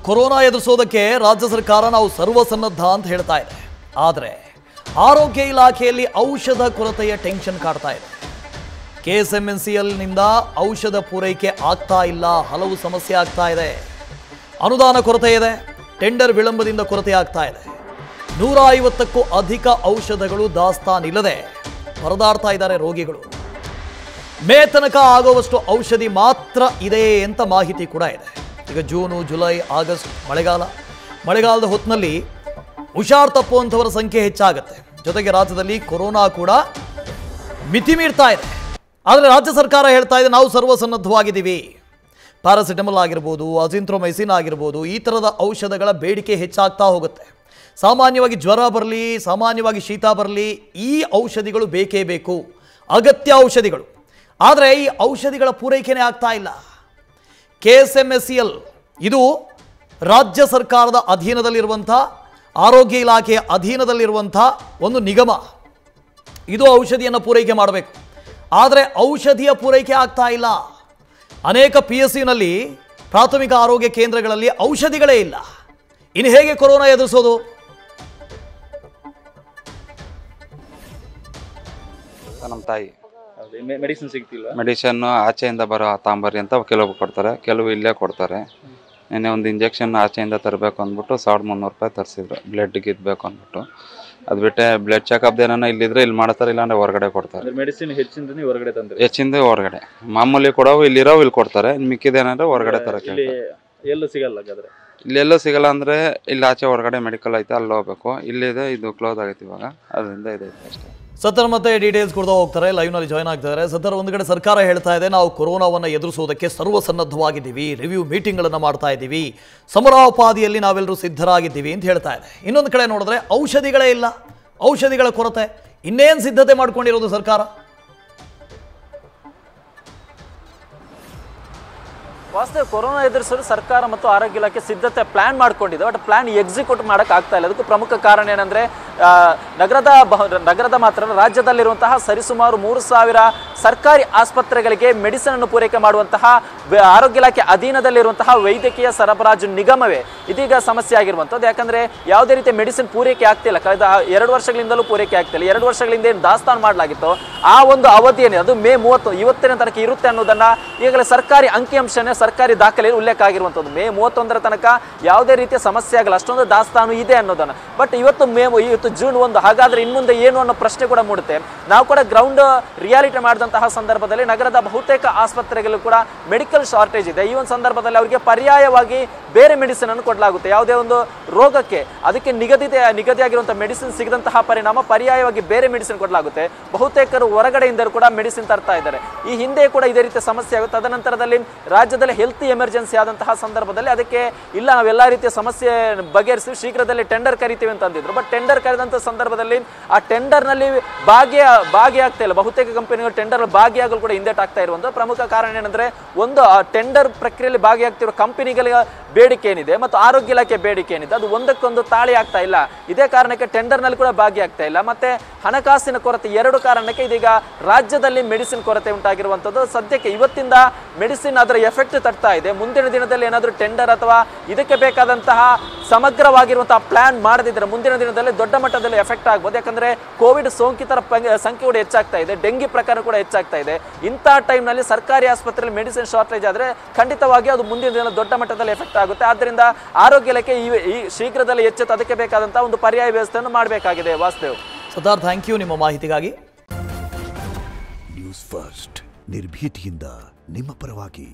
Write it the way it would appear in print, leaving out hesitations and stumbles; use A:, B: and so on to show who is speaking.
A: Corona ಎದುರಿಸೋದಕ್ಕೆ ರಾಜ್ಯ ಸರ್ಕಾರ ನಾವು ಸರ್ವಸನ್ನದ್ಧ ಅಂತ ಹೇಳ್ತಾ ಇದೆ. ಆದರೆ ಆರೋಗ್ಯ ಇಲಾಖೆಯಲ್ಲಿ ಔಷಧ ಕೊರತೆಯ ಟೆನ್ಷನ್ ಕಾಡ್ತಾ ಇದೆ. KSMNCLನಿಂದ ಔಷಧ ಪೂರೈಕೆ ಆಗ್ತಾ ಇಲ್ಲ, ಹಲವು ಸಮಸ್ಯೆ ಆಗ್ತಾ ಇದೆ. ಅನುದಾನ ಕೊರತೆ ಇದೆ, ಟೆಂಡರ್ ವಿಳಂಬದಿಂದ ಕೊರತೆ ಆಗ್ತಾ ಇದೆ. 150ಕ್ಕೂ ಅಧಿಕ ಔಷಧಗಳು ದಾಸ್ತಾನಿಲ್ಲದೆ ಪರದಾಡ್ತಾ ಇದ್ದಾರೆ ರೋಗಿಗಳು. ಮೇ ತನಕ ಆಗುವಷ್ಟು ಔಷಧಿ ಮಾತ್ರ ಇದೆ ಅಂತ ಮಾಹಿತಿ ಕೂಡ ಇದೆ. ಈಗ ಜೂನು, ಜುಲೈ, ಆಗಸ್ಟ್ ಮಳೆಗಾಲದ ಹೊತ್ತಿನಲ್ಲಿ ಹುಷಾರ್ ತಪ್ಪುವಂಥವರ ಸಂಖ್ಯೆ ಹೆಚ್ಚಾಗುತ್ತೆ. ಜೊತೆಗೆ ರಾಜ್ಯದಲ್ಲಿ ಕೊರೋನಾ ಕೂಡ ಮಿತಿ ಮೀರ್ತಾ ಇದೆ. ಆದರೆ ರಾಜ್ಯ ಸರ್ಕಾರ ಹೇಳ್ತಾ ಇದೆ ನಾವು ಸರ್ವಸನ್ನದ್ಧವಾಗಿದ್ದೀವಿ. ಪ್ಯಾರಾಸಿಟಮಲ್ ಆಗಿರ್ಬೋದು, ಅಜಿಂಥ್ರೊಮೈಸಿನ್ ಆಗಿರ್ಬೋದು, ಈ ಥರದ ಔಷಧಗಳ ಬೇಡಿಕೆ ಹೆಚ್ಚಾಗ್ತಾ ಹೋಗುತ್ತೆ. ಸಾಮಾನ್ಯವಾಗಿ ಜ್ವರ ಬರಲಿ, ಸಾಮಾನ್ಯವಾಗಿ ಶೀತ ಬರಲಿ, ಈ ಔಷಧಿಗಳು ಬೇಕೇ ಬೇಕು, ಅಗತ್ಯ ಔಷಧಿಗಳು. ಆದರೆ ಈ ಔಷಧಿಗಳ ಪೂರೈಕೆನೇ ಆಗ್ತಾ ಇಲ್ಲ. KSMSCL ಇದು ರಾಜ್ಯ ಸರ್ಕಾರದ ಅಧೀನದಲ್ಲಿರುವಂಥ, ಆರೋಗ್ಯ ಇಲಾಖೆಯ ಅಧೀನದಲ್ಲಿರುವಂಥ ಒಂದು ನಿಗಮ. ಇದು ಔಷಧಿಯನ್ನು ಪೂರೈಕೆ ಮಾಡಬೇಕು. ಆದರೆ ಔಷಧಿಯ ಪೂರೈಕೆ ಆಗ್ತಾ ಇಲ್ಲ. ಅನೇಕ PSUನಲ್ಲಿ, ಪ್ರಾಥಮಿಕ ಆರೋಗ್ಯ ಕೇಂದ್ರಗಳಲ್ಲಿ ಔಷಧಿಗಳೇ ಇಲ್ಲ. ಇನ್ನು ಹೇಗೆ ಕೊರೋನಾ ಎದುರಿಸೋದು?
B: ನಮ್ಮ ತಾಯಿ
C: ಮೆಡಿಸಿನ್ ಸಿಗ್ತಿಲ್ಲ.
B: ಮೆಡಿಸಿನ್ ಆಚೆಯಿಂದ ಬರೋ ತಾಂಬರಿ ಅಂತ ಕೆಲವು ಕೊಡ್ತಾರೆ, ಕೆಲವು ಇಲ್ಲೇ ಕೊಡ್ತಾರೆ. ನೆನ್ನೆ ಒಂದು ಇಂಜೆಕ್ಷನ್ ಆಚೆಯಿಂದ ತರಬೇಕು ಅಂದ್ಬಿಟ್ಟು 1300 ರೂಪಾಯಿ ತರಿಸಿದ್ರು, ಬ್ಲಡ್ಗೆ ಇದ್ಬೇಕು ಅಂದ್ಬಿಟ್ಟು. ಅದು ಬಿಟ್ಟೆ ಬ್ಲಡ್ ಚೆಕಪ್ ಏನಾನ ಇಲ್ಲಿದ್ರೆ ಇಲ್ಲಿ ಮಾಡ್ತಾರೆ, ಇಲ್ಲಾಂದ್ರೆ ಹೊರಗಡೆ ಕೊಡ್ತಾರೆ.
C: ಮೆಡಿಸಿನ್ ಹೆಚ್ಚಿಂದ ಹೊರಗಡೆ ತಂದ್ರೆ
B: ಹೆಚ್ಚಿಂದ ಹೊರಗಡೆ, ಮಾಮೂಲಿ ಕೊಡೋವು ಇಲ್ಲಿರೋ ಇಲ್ಲಿ ಕೊಡ್ತಾರೆ, ಮಿಕ್ಕಿದೇನಾದ್ರೆ ಹೊರಗಡೆ ತರಕ್ಕೆ.
C: ಎಲ್ಲೂ ಸಿಗಲ್ಲ. ಹಾಗಾದ್ರೆ
B: ಇಲ್ಲೆಲ್ಲೂ ಸಿಗಲ್ಲ ಅಂದ್ರೆ ಇಲ್ಲಿ ಆಚೆ ಹೊರಗಡೆ ಮೆಡಿಕಲ್ ಐತೆ, ಅಲ್ಲಿ ಹೋಗ್ಬೇಕು. ಇಲ್ಲಿದೆ, ಇದು ಕ್ಲೋಸ್ ಆಗೈತೆ ಇವಾಗ, ಅದರಿಂದ ಇದೈತೆ ಅಷ್ಟೇ.
A: ಸತ್ತರ್ ಮತ್ತೆ ಡೀಟೇಲ್ಸ್ ಕೊಡ್ತಾ ಹೋಗ್ತಾರೆ, ಲೈವ್ನಲ್ಲಿ ಜಾಯ್ನ್ ಆಗ್ತಿದ್ದಾರೆ. ಸತ್ತರ್, ಒಂದು ಕಡೆ ಸರ್ಕಾರ ಹೇಳ್ತಾ ಇದೆ ನಾವು ಕೊರೋನಾವನ್ನು ಎದುರಿಸೋದಕ್ಕೆ ಸರ್ವಸನ್ನದ್ಧವಾಗಿದ್ದೀವಿ, ರಿವ್ಯೂ ಮೀಟಿಂಗ್ಗಳನ್ನು ಮಾಡ್ತಾ ಇದ್ದೀವಿ, ಸಮರೋಪಾದಿಯಲ್ಲಿ ನಾವೆಲ್ಲರೂ ಸಿದ್ಧರಾಗಿದ್ದೀವಿ ಅಂತ ಹೇಳ್ತಾ ಇದೆ. ಇನ್ನೊಂದು ಕಡೆ ನೋಡಿದ್ರೆ ಔಷಧಿಗಳೇ ಇಲ್ಲ, ಔಷಧಿಗಳ ಕೊರತೆ. ಇನ್ನೇನು ಸಿದ್ಧತೆ ಮಾಡ್ಕೊಂಡಿರೋದು ಸರ್ಕಾರ?
D: ವಾಸ್ತವ ಕೊರೋನಾ ಎದುರಿಸಲು ಸರ್ಕಾರ ಮತ್ತು ಆರೋಗ್ಯ ಇಲಾಖೆ ಸಿದ್ಧತೆ ಪ್ಲಾನ್ ಮಾಡ್ಕೊಂಡಿದೆ. ಬಟ್ ಪ್ಲಾನ್ ಎಕ್ಸಿಕ್ಯೂಟ್ ಮಾಡೋಕೆ ಆಗ್ತಾ ಇಲ್ಲ. ಅದಕ್ಕೂ ಪ್ರಮುಖ ಕಾರಣ ಏನಂದ್ರೆ ನಗರದ ಮಾತ್ರ ರಾಜ್ಯದಲ್ಲಿರುವಂತಹ ಸರಿಸುಮಾರು 3000 ಸರ್ಕಾರಿ ಆಸ್ಪತ್ರೆಗಳಿಗೆ ಮೆಡಿಸಿನ್ ಅನ್ನು ಪೂರೈಕೆ ಮಾಡುವಂತಹ ಆರೋಗ್ಯ ಇಲಾಖೆ ಅಧೀನದಲ್ಲಿರುವಂತಹ ವೈದ್ಯಕೀಯ ಸರಬರಾಜು ನಿಗಮವೇ ಇದೀಗ ಸಮಸ್ಯೆ ಆಗಿರುವಂಥದ್ದು. ಯಾಕಂದ್ರೆ ಯಾವುದೇ ರೀತಿಯ ಮೆಡಿಸಿನ್ ಪೂರೈಕೆ ಆಗ್ತಿಲ್ಲ. ಕಳೆದ 2 ವರ್ಷಗಳಿಂದಲೂ ಪೂರೈಕೆ ಆಗ್ತಿಲ್ಲ. 2 ವರ್ಷಗಳಿಂದ ಏನು ದಾಸ್ತಾನು ಮಾಡಲಾಗಿತ್ತು ಆ ಒಂದು ಅವಧಿ ಏನಿದೆ ಅದು ಮೇ 30 ಇವತ್ತಿನ ತನಕ ಇರುತ್ತೆ ಅನ್ನೋದನ್ನ ಈಗಾಗಲೇ ಸರ್ಕಾರಿ ಅಂಕಿಅಂಶನೇ, ಸರ್ಕಾರಿ ದಾಖಲೆಯಲ್ಲಿ ಉಲ್ಲೇಖ ಆಗಿರುವಂಥದ್ದು. ಮೇ 31 ತನಕ ಯಾವುದೇ ರೀತಿಯ ಸಮಸ್ಯೆ ಆಗಲ್ಲ, ಅಷ್ಟೊಂದು ದಾಸ್ತಾನು ಇದೆ ಅನ್ನೋದನ್ನ. ಬಟ್ ಇವತ್ತು ಜೂನ್ 1, ಹಾಗಾದ್ರೆ ಇನ್ಮುಂದೆ ಏನು ಅನ್ನೋ ಪ್ರಶ್ನೆ ಕೂಡ ಮೂಡುತ್ತೆ. ನಾವು ಕೂಡ ಗ್ರೌಂಡ್ ರಿಯಾಲಿಟಿ ಮಾಡಿದಂತಹ ಸಂದರ್ಭದಲ್ಲಿ ನಗರದ ಬಹುತೇಕ ಆಸ್ಪತ್ರೆಗಳು ಕೂಡ ಮೆಡಿಕಲ್ ಶಾರ್ಟೇಜ್ ಇದೆ. ಈ ಒಂದು ಸಂದರ್ಭದಲ್ಲಿ ಅವರಿಗೆ ಪರ್ಯಾಯವಾಗಿ ಬೇರೆ ಮೆಡಿಸಿನ್ ಅನ್ನು ಕೊಡಲಾಗುತ್ತೆ. ಯಾವುದೇ ಒಂದು ರೋಗಕ್ಕೆ ಅದಕ್ಕೆ ನಿಗದಿಯಾಗಿರುವಂತಹ ಮೆಡಿಸಿನ್ ಸಿಗದಂತಹ ಪರಿಣಾಮ ಪರ್ಯಾಯವಾಗಿ ಬೇರೆ ಮೆಡಿಸಿನ್ ಕೊಡಲಾಗುತ್ತೆ. ಬಹುತೇಕರು ಹೊರಗಡೆಯಿಂದ ಕೂಡ ಮೆಡಿಸಿನ್ ತರ್ತಾ ಇದ್ದಾರೆ. ಈ ಹಿಂದೆ ಕೂಡ ಇದೇ ರೀತಿಯ ಸಮಸ್ಯೆ ಆಗುತ್ತೆ. ತದನಂತರದಲ್ಲಿ ರಾಜ್ಯದಲ್ಲಿ ಹೆಲ್ತ್ ಎಮರ್ಜೆನ್ಸಿ ಆದಂತಹ ಸಂದರ್ಭದಲ್ಲಿ ಅದಕ್ಕೆ ಇಲ್ಲ, ನಾವೆಲ್ಲ ರೀತಿಯ ಸಮಸ್ಯೆ ಬಗೆಹರಿಸಿ ಶೀಘ್ರದಲ್ಲಿ ಟೆಂಡರ್ ಕರಿತೀವಿ ಅಂತ ಅಂದಿದ್ರು. ಬಟ್ ಟೆಂಡರ್ ಕರೆದಂತ ಸಂದರ್ಭದಲ್ಲಿ ಆ ಟೆಂಡರ್ನಲ್ಲಿ ಭಾಗಿಯಾಗ್ತಾ ಇಲ್ಲ. ಬಹುತೇಕ ಕಂಪನಿಗಳು ಟೆಂಡರ್ ಭಾಗಿಯಾಗಲು ಕೂಡ ಹಿಂದೇಟಾಗ್ತಾ ಇರುವಂತಹ ಪ್ರಮುಖ ಕಾರಣ ಏನಂದ್ರೆ, ಒಂದು ಆ ಟೆಂಡರ್ ಪ್ರಕ್ರಿಯೆಯಲ್ಲಿ ಭಾಗಿಯಾಗ್ತಿರೋ ಕಂಪನಿಗಳ ಬೇಡಿಕೆ ಏನಿದೆ ಮತ್ತು ಆರೋಗ್ಯ ಇಲಾಖೆ ಬೇಡಿಕೆ ಏನಿದೆ ಅದು ಒಂದಕ್ಕೊಂದು ತಾಳಿ ಆಗ್ತಾ ಇಲ್ಲ. ಇದೇ ಕಾರಣಕ್ಕೆ ಟೆಂಡರ್ನಲ್ಲಿ ಕೂಡ ಭಾಗಿಯಾಗ್ತಾ ಇಲ್ಲ. ಮತ್ತೆ ಹಣಕಾಸಿನ ಕೊರತೆ, 2 ಕಾರಣಕ್ಕೆ ಇದೀಗ ರಾಜ್ಯದಲ್ಲಿ ಮೆಡಿಸಿನ್ ಕೊರತೆ ಉಂಟಾಗಿರುವಂಥದ್ದು. ಸದ್ಯಕ್ಕೆ ಇವತ್ತಿಂದ ಮೆಡಿಸಿನ್ ಅದರ ಎಫೆಕ್ಟ್ ತಡ್ತಾ ಇದೆ. ಮುಂದಿನ ದಿನದಲ್ಲಿ ಏನಾದರೂ ಟೆಂಡರ್ ಅಥವಾ ಇದಕ್ಕೆ ಬೇಕಾದಂತಹ ಸಮಗ್ರವಾಗಿರುವಂತಹ ಪ್ಲಾನ್ ಮಾಡದಿದ್ರೆ ಮುಂದಿನ ದಿನದಲ್ಲಿ ದೊಡ್ಡ ಮಟ್ಟದಲ್ಲಿ ಎಫೆಕ್ಟ್ ಆಗ್ಬೋದು. ಯಾಕಂದ್ರೆ ಕೋವಿಡ್ ಸೋಂಕಿತರ ಸಂಖ್ಯೆ ಕೂಡ ಹೆಚ್ಚಾಗ್ತಾ ಇದೆ, ಡೆಂಗಿ ಪ್ರಕರಣ ಕೂಡ ಹೆಚ್ಚಾಗ್ತಾ ಇದೆ. ಇಂಥ ಟೈಮ್ನಲ್ಲಿ ಸರ್ಕಾರಿ ಆಸ್ಪತ್ರೆಯಲ್ಲಿ ಮೆಡಿಸಿನ್ ಶಾರ್ಟೇಜ್ ಆದರೆ ಖಂಡಿತವಾಗಿ ಅದು ಮುಂದಿನ ದಿನ ದೊಡ್ಡ ಮಟ್ಟದಲ್ಲಿ ಎಫೆಕ್ಟ್ ಆಗುತ್ತೆ. ಆದ್ದರಿಂದ ಆರೋಗ್ಯ ಇಲಾಖೆ ಈ ಶೀಘ್ರದಲ್ಲಿ ಎಚ್ಚೆತ್ತು ಅದಕ್ಕೆ ಬೇಕಾದಂತಹ ಒಂದು ಪರ್ಯಾಯ ವ್ಯವಸ್ಥೆಯನ್ನು ಮಾಡಬೇಕಾಗಿದೆ. ವಾಸ್ತವ್
A: ಸದಾರ್, ಥ್ಯಾಂಕ್ ಯು ನಿಮ್ಮ ಮಾಹಿತಿಗಾಗಿ.
E: ನ್ಯೂಸ್ ಫಸ್ಟ್, ನಿರ್ಭೀತಿಯಿಂದ ನಿಮ್ಮ ಪರವಾಗಿ.